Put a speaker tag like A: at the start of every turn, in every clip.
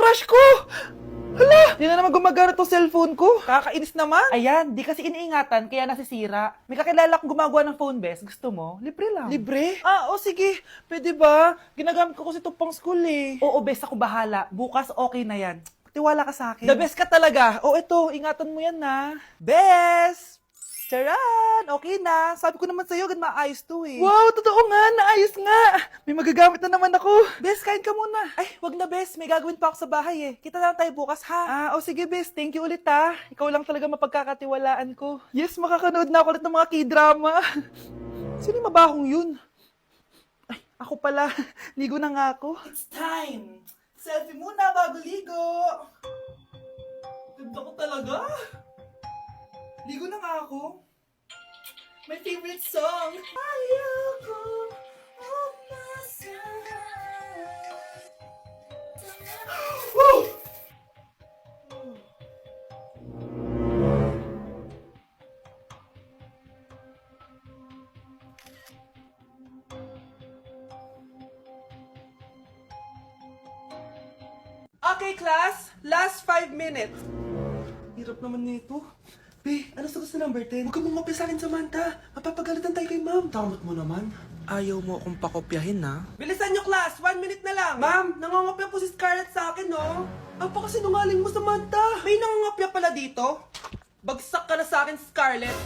A: crush ko! Hala! Di na naman gumagana tong cellphone ko. Kakainis naman. Ayan, di kasi iniingatan kaya nasisira. May kakilala kong gumagawa ng phone best. Gusto mo? Libre lang. Libre? O sige. Pwede ba? Ginagamit ko kasi ito pang school eh. Oo, best ako bahala. Bukas okay na yan. Tiwala ka sa akin. The best ka talaga. Eto, ingatan mo yan na. Best! Charan! Okay na. Sabi ko naman sa'yo, maayos to eh. Wow, totoo nga. Naayos nga. May magagamit na naman ako. Bes, kain ka muna. Ay, wag na Bes. May gagawin pa ako sa bahay eh. Kita na lang tayo bukas ha. Sige Bes. Thank you ulit ha. Ikaw lang talaga mapagkakatiwalaan ko. Yes, makakanood na ako ulit ng mga k-drama. Sino yung mabahong yun? Ay, ako pala. Ligo na nga ako. It's time. Selfie muna bago ligo. Ganda ko talaga. Ligo na nga ako. My favorite song. Ayoko Woo! Okay, class. Last 5 minutes. Hirap naman nito. Be, ano sagot sa number 10? Huwag ka mong sa akin, Samantha. Mapapagalitan tayo kay ma'am. Tamot mo naman. Ayaw mo akong pakopyahin, ha? Bilisan nyo, class! 1 minute na lang! Ma'am, nangangopya po si Scarlett sa akin, no? Apakasinungaling mo, Samantha! May nangangopya pala dito? Bagsak ka na sa akin, Scarlett!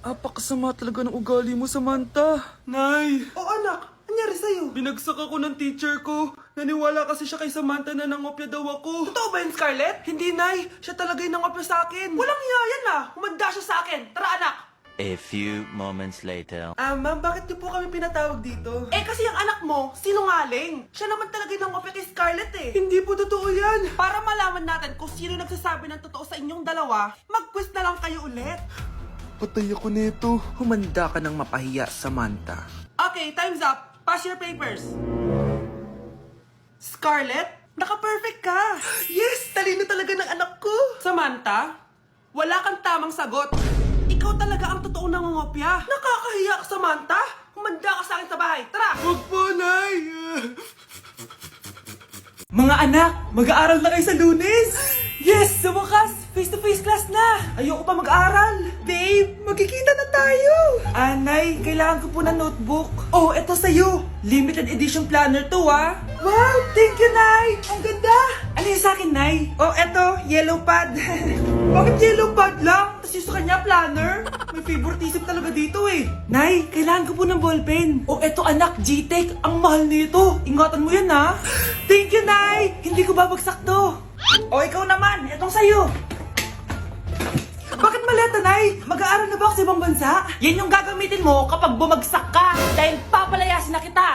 A: Apakasama talaga ng ugali mo, Samantha! Nay! Oo, anak! Anyari sa'yo? Binagsak ako ng teacher ko. Naniwala kasi siya kay Samantha na nangopya daw ako. Totoo ba yun, Scarlett? Hindi, Nay. Siya talaga yung nangopya sa akin. Walang iya yan ah. Humanda siya sa akin. Tara, anak.
B: A few moments later.
A: Ma'am, bakit niyo po kami pinatawag dito? Kasi yung anak mo, sinungaling. Siya naman talaga yung nangopya kay Scarlett eh. Hindi po totoo yan. Para malaman natin kung sino nagsasabi ng totoo sa inyong dalawa, mag-quiz na lang kayo ulit. Patay ako nito.
C: Humanda ka ng mapahiya, Samantha.
A: Okay, time's up. Pass your papers. Scarlett, naka-perfect ka. Yes, talino talaga ng anak ko. Samantha, wala kang tamang sagot. Ikaw talaga ang totoong nangungopya. Nakakahiya ka, Samantha. Humanda ka sa akin sa bahay. Tara! Huwag po, Nay. Mga anak, mag-aaral na kayo sa Lunes. Yes, sa wakas, face-to-face class na. Ayoko pa mag-aral. Babe, magkikita na tayo. Nay, kailangan ko po ng notebook. Eto sa'yo. Limited edition planner to, ah. Wow, thank you, Nay. Ang ganda. Ano yung sa'kin, Nay? Eto, yellow pad. Bakit yellow pad lang? Tapos yung sa kanya, planner. May favoritism talaga dito, eh. Nay, kailangan ko po ng ballpen. Eto, anak, G-Tech. Ang mahal nito. Ingatan mo yan, ha. Thank you, Nay. Hindi ko babagsak to. Ikaw naman. Etong sa'yo. Bakit maleta, Nay? Mag-aaral na ba ako sa ibang bansa? Yan yung gagamitin mo kapag bumagsak ka. Dahil papalayasin na kita.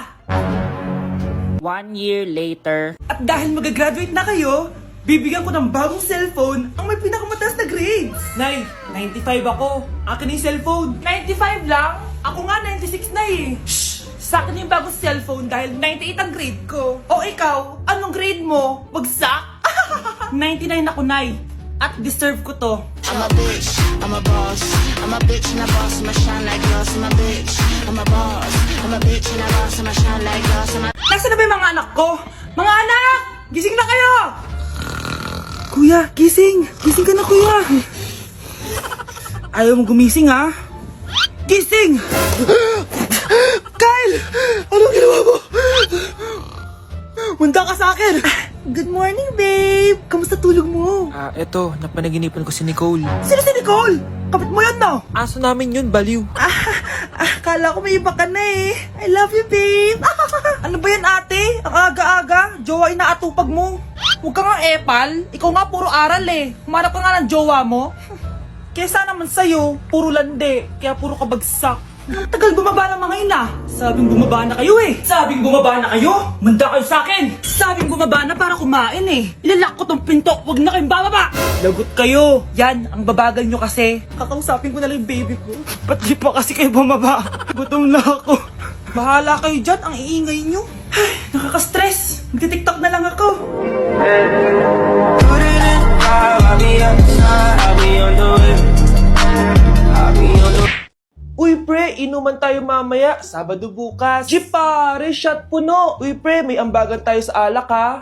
D: 1 year later.
A: At dahil mag-graduate na kayo, bibigyan ko ng bagong cellphone ang may pinakamataas na grades. Nay, 95 ako. Akin yung cellphone. 95 lang? Ako nga 96 na eh. Shh! Sa akin yung bagong cellphone dahil 98 ang grade ko. Ikaw, anong grade mo? Bagsak? 99 ako, Nay. At deserve ko to.
E: I'm a bitch, I'm a boss. I'm a bitch and a boss, I'ma shine like glass. I'm a bitch, I'm a boss. I'm a bitch and a boss, I'ma shine like glass.
A: Nasaan na ba yung mga anak ko? Mga anak! Gising na kayo! Kuya, gising! Gising ka na, kuya! Ayaw mo gumising, ha? Gising! Kyle! Anong ginawa mo? Munda ka sa akin! Good morning, babe! Kamusta tulog mo?
C: Eto, napanaginipan ko si Nicole.
A: Sino si Nicole? Kapit mo yun, no?
C: Aso namin yun, baliw.
A: Kala ko may iba ka na eh. I love you, babe. Ano ba yan, ate? Ang aga-aga. Jowa inaatupag mo. Huwag ka nga epal. Ikaw nga puro aral eh. Humanap ka nga ng jowa mo. Kesa naman sa'yo, puro lande. Kaya puro kabagsak. Ang tagal bumaba ng mga ina. Sabing bumaba na kayo eh. Sabing bumaba na kayo. Manda kayo sa akin. Sabing bumaba na para kumain eh. Ilalak ko tong pinto. Huwag na kayong bababa. Lagot kayo. Yan, ang babagal nyo kasi. Kakausapin ko na lang yung baby ko. Ba't di pa kasi kayo bumaba? Gutom na ako. Bahala kayo dyan. Ang iingay nyo. Ay, nakaka-stress. Magti-tiktok na lang ako. Uy pre, inuman tayo mamaya, Sabado bukas. Jeep pare, shot puno. Uy pre, may ambagan tayo sa alak ha.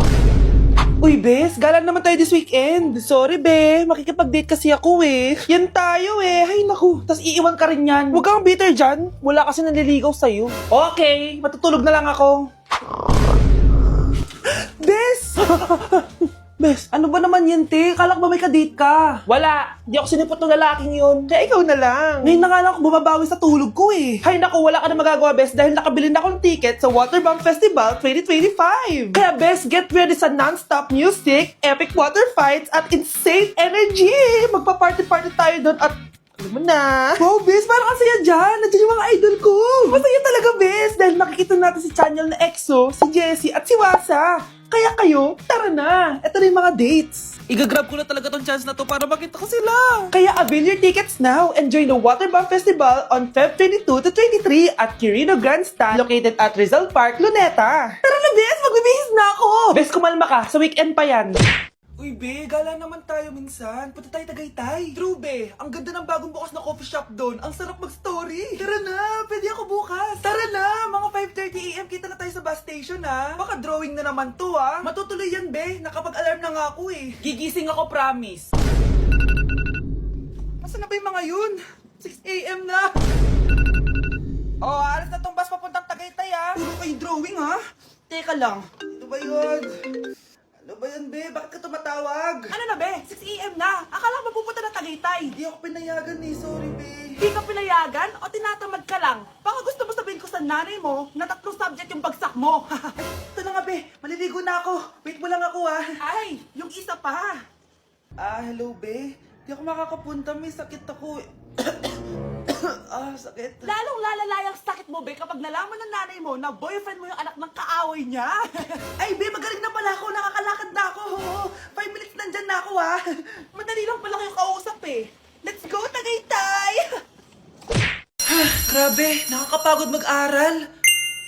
A: Uy, Bes, gala naman tayo this weekend. Sorry, Be. Makikipag-date kasi ako eh. Yan tayo eh. Hay naku. Tas iiwan ka rin yan. Huwag kang bitter dyan. Wala kasi nanliligaw sa'yo. Okay, matutulog na lang ako. Bes! Bes, ano ba naman yan, te? Kala ko ba may kadate ka? Wala. Di ako sinipot ng lalaking yun. Kaya ikaw na lang. Ngayon na nga lang ako bumabawi sa tulog ko eh. Hay naku, wala ka na magagawa, Bes, dahil nakabili na akong ticket sa Waterbomb Festival 2025. Kaya, Bes, get ready sa non-stop music, epic water fights, at insane energy. Magpa-party-party tayo doon at alam mo na. Wow, Bes, parang ang saya dyan. Nandiyan yung mga idol ko. Masaya talaga, Bes, dahil makikita natin si Channel na EXO, si Jessie, at si Wasa. Kaya kayo, tara na. Ito na yung mga dates. Igagrab ko na talaga tong chance na to para makita ko sila. Kaya avail your tickets now and join the Waterbomb Festival on Feb 22 to 23 at Quirino Grandstand located at Rizal Park, Luneta. Tara na, Bes! Magbibihis na ako! Bes, kumalma ka. Sa weekend pa yan. Uy, Be, gala naman tayo minsan. Punta tayo Tagaytay. True, Be. Ang ganda ng bagong bukas na coffee shop doon. Ang sarap mag-story. Tara na, pwede ako bukas. Tara na, mga 5:30 AM kita na tayo sa bus station, ha? Baka drawing na naman to, ha? Matutuloy yan, Be. Nakapag-alarm na nga ako, eh. Gigising ako, promise. Masa na ba yung mga yun? 6 AM na. Oh, alas na tong bus papuntang Tagaytay, ha? Puro kayo drawing, ha? Teka lang. Ito ba yun? Ano ba yan, Be? Bakit ka tumatawag? Ano na, Be? 6 AM na. Akala mo pupunta na Tagaytay. Hindi ako pinayagan eh. Sorry, Be. Hindi ka pinayagan o tinatamad ka lang? Baka gusto mo sabihin ko sa nanay mo na 3 subject yung bagsak mo. Ito na nga, Be. Maliligo na ako. Wait mo lang ako, ah. Ay, yung isa pa. Hello, Be. Hindi ako makakapunta. May sakit ako. Sakit. Lalong lalala yung sakit mo, Be, kapag nalaman ng nanay mo na boyfriend mo yung anak ng kaaway niya. Ay, Be, magaling na pala ako. Nakakalakad na ako. 5 minutes nandyan na ako, ha. Madali lang pala kayong kausap, eh. Let's go, Tagaytay! Grabe, nakakapagod mag-aral.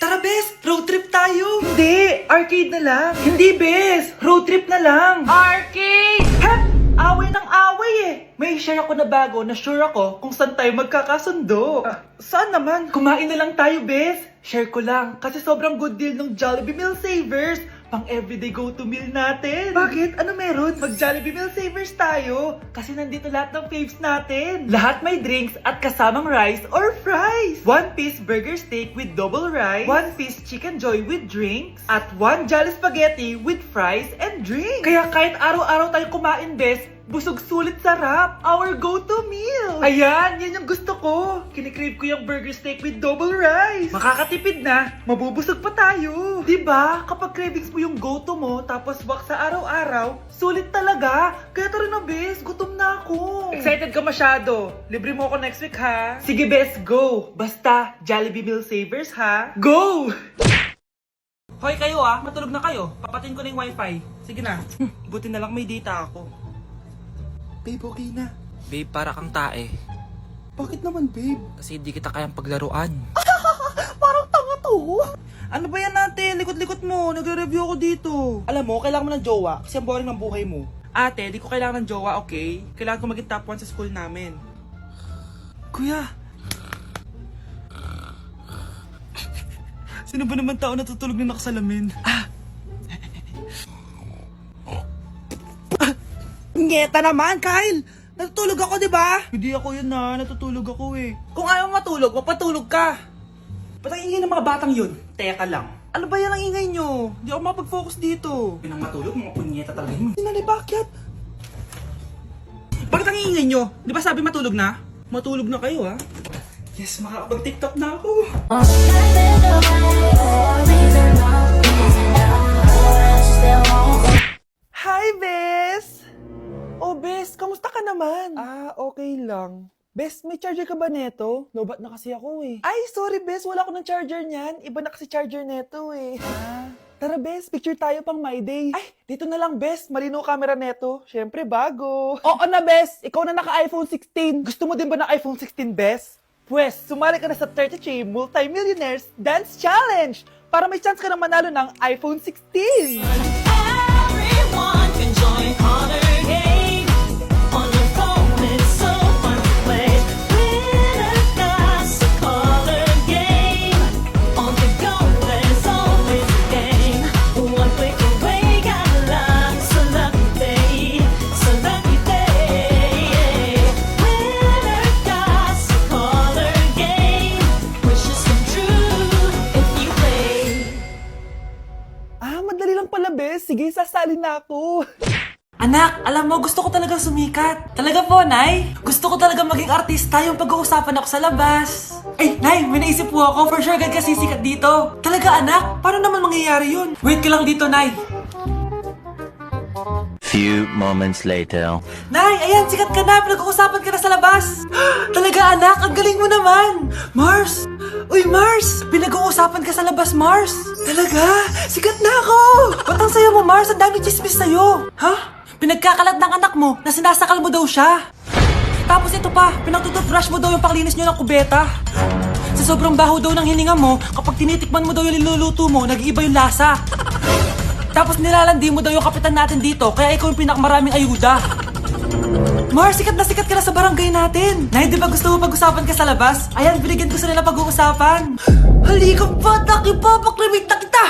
A: Tara, Bes, road trip tayo. Hindi, arcade na lang. Hindi, Bes, road trip na lang. Arcade! Hep! Away ng away eh. May share ako na bago na sure ako kung saan tayo magkakasundo. Saan naman? Kumain na lang tayo, Bes. Share ko lang kasi sobrang good deal ng Jollibee Meal Savers. Pang everyday go-to meal natin. Bakit? Ano meron? Mag Jollibee Meal Savers tayo. Kasi nandito lahat ng faves natin. Lahat may drinks at kasamang rice or fries. 1-piece burger steak with double rice. 1-piece chicken joy with drinks. At 1 Jolly Spaghetti with fries and drinks. Kaya kahit araw-araw tayo kumain, Bes, busog sulit sarap. Our go-to meal. Ayan, yan yung gusto ko. Kinikrave ko yung burger steak with double rice. Makakatipid na, mabubusog pa tayo. Diba? Kapag cravings mo yung go-to mo, tapos wak sa araw-araw, sulit talaga. Kaya tara na, Bes, gutom na ako. Excited ka masyado. Libre mo ako next week, ha? Sige, Bes, go. Basta, Jollibee Meal Savers, ha? Go! Hoy kayo, matulog na kayo. Papatin ko na yung wifi. Sige na. Buti na lang may data ako. Babe, okay na.
C: Babe, para kang tae.
A: Bakit naman, babe?
C: Kasi di kita kayang paglaruan.
A: Parang tanga to. Ano ba yan natin? Likot-likot mo. Nagre-review ako dito. Alam mo, kailangan mo ng jowa kasi ang boring ng buhay mo. Ate, di ko kailangan ng jowa, okay? Kailangan ko maging top 1 sa school namin. Kuya! Sino ba naman tao natutulog na nakasalamin? Ngeta naman, Kyle! Natutulog ako, di ba? Hindi ako yun na, natutulog ako eh. Kung ayaw matulog, magpatulog ka. Ba't ang ingay ng mga batang yun? Teka lang. Ano ba yan ang ingay nyo? Hindi ako makapag-focus dito. Pinang matulog, mga punyeta talaga yun. Sinali, bakit? Bakit ang ingay nyo? Di ba sabi matulog na? Matulog na kayo, ha? Yes, makakapag-tiktok na ako. Hi, Bes! Oh, Bes, kamusta ka naman? Okay lang. Bes, may charger ka ba neto? Lobat na kasi ako eh. Ay, sorry Bes, wala ko ng charger niyan. Iba na kasi charger neto eh. Tara Bes, picture tayo pang my day. Ay, dito na lang Bes, malinaw camera neto. Syempre bago. Oo na Bes, ikaw na naka-iPhone 16. Gusto mo din ba ng iPhone 16 Bes? Pwes, sumali ka na sa 33 Multi-Millionaires Dance Challenge para may chance ka na manalo ng iPhone 16.
E: Everyone can join Honor Game. On the phone, it's so fun to play. Winner's got a color game. On the go, there's always a game. One click away, got a lot to
A: best. Sige, sasali na ako.
F: Anak, alam mo, gusto ko talagang sumikat. Talaga po, Nay? Gusto ko talaga maging artista yung pag-uusapan ako sa labas. Ay, Nay, may naisip po ako. For sure, agad kasi sikat dito. Talaga, anak? Paano naman mangyayari yun? Wait ka lang dito, Nay.
B: Few moments later.
F: Nay, ayan, sikat ka na. Pinag-uusapan ka na sa labas. Talaga, anak? Ang galing mo naman. Mars! Uy, Mars! Pinag-uusapan ka sa labas, Mars. Talaga? Sikat na ako! Ba't ang sayo mo, Mars? Ang dami chismis sa'yo. Ha? Pinagkakalat ng anak mo na sinasakal mo daw siya. Tapos ito pa, pinagtututbrush mo daw yung panglinis nyo ng kubeta. Sa sobrang baho daw ng hininga mo, kapag tinitikman mo daw yung niluluto mo, nag-iiba yung lasa. Tapos nilalandi mo daw yung kapitan natin dito, kaya ikaw yung pinakamaraming ayuda. Mars, sikat ka na sa barangay natin. Nay, di ba gusto mo pag-usapan ka sa labas? Ayan, binigyan ko sila ng pag-uusapan. Halika ba, taki pa, paklimit na kita.